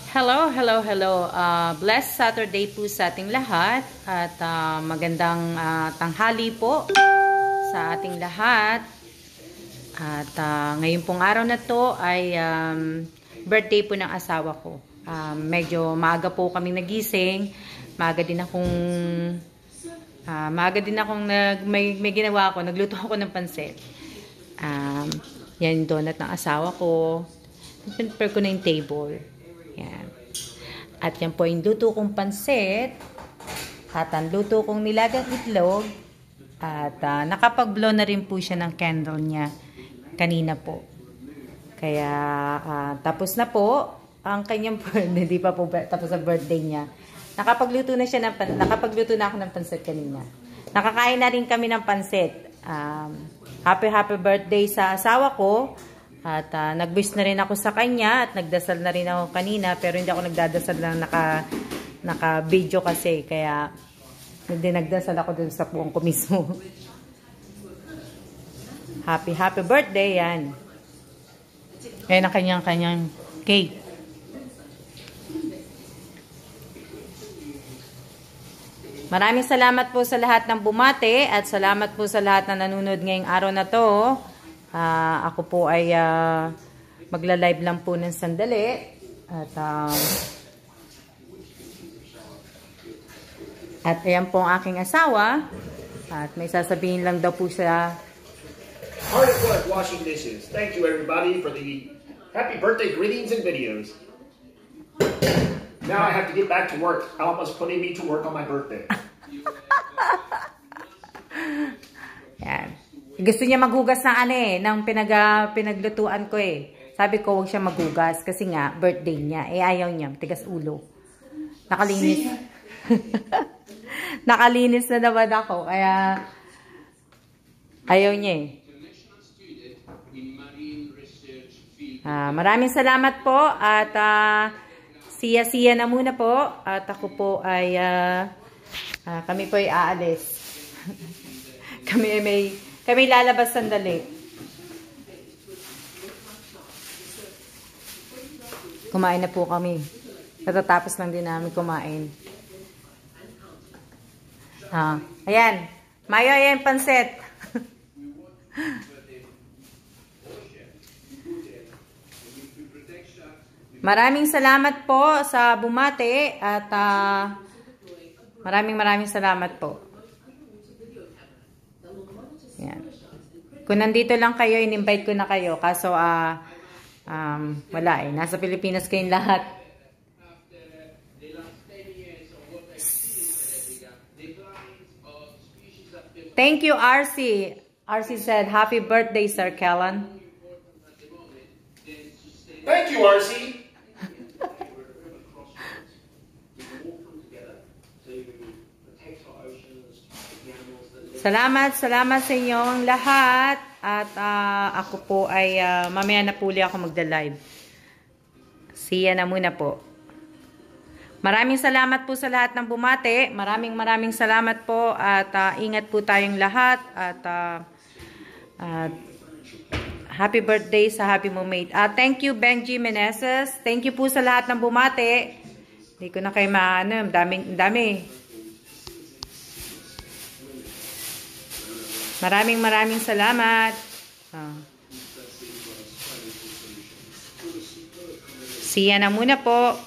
Hello, hello, hello. Blessed Saturday po sa ating lahat at magandang tanghali po sa ating lahat. At ngayon pong araw na to ay birthday po ng asawa ko. Medyo maaga po kami nagising. Maaga din akong may ginawa ako. Nagluto ako ng pansit. Yan yung donut ng asawa ko. Prepare ko na yung table. Yan. At yan po yung luto kong pansit. At ang luto kong nilagang itlog. At nakapag-blow na rin po siya ng candle niya kanina po. Kaya tapos na po ang kanyang hindi pa po tapos ang birthday niya. Nakapagluto na ako ng pansit kanina. Nakakain na rin kami ng pansit. Happy birthday sa asawa ko. At nag-wish na rin ako sa kanya at nagdasal na rin ako kanina, pero hindi ako nagdadasal lang naka-video kasi, kaya hindi nagdasal ako dun sa puwang ko mismo. Happy birthday yan. Ayan ang kanyang cake. Maraming salamat po sa lahat ng bumate at salamat po sa lahat na nanonood ngayong araw na to. Ako po ay magla-live lang po ng sandali at ayan po ang aking asawa at may sasabihin lang daw po siya. Hard at work washing dishes. Thank you everybody for the happy birthday greetings and videos. Now I have to get back to work. Alma's putting me to work on my birthday. Yan. Gusto niya maghugas ng pinaglutuan ko eh. Sabi ko, huwag siya maghugas kasi nga, birthday niya. Eh, ayaw niya. Tigas ulo. Nakalinis. Nakalinis na naman ako. Kaya, ayaw niya eh. Maraming salamat po. At, siya na muna po. At ako po ay, kami po ay aalis. Kami lalabas sandali. Kumain na po kami. Natatapos lang din namin kumain. Ayan. Mayo, ayan, pansit. Maraming salamat po sa bumate at maraming salamat po. Yan. Kung nandito lang kayo, in-invite ko na kayo. Kaso, wala eh. Nasa Pilipinas kayong lahat. Thank you, RC. RC said, happy birthday, Sir Kellan. Thank you, RC. Salamat sa inyong lahat. At ako po ay mamaya na puli ako magda-live. Siya na muna po. Maraming salamat po sa lahat ng bumate. Maraming salamat po. At ingat po tayong lahat. At happy birthday sa happy mo mate. Thank you, Benji Meneses. Thank you po sa lahat ng bumate. Hindi ko na kayo maano. Dami. Maraming salamat. Siya na muna po.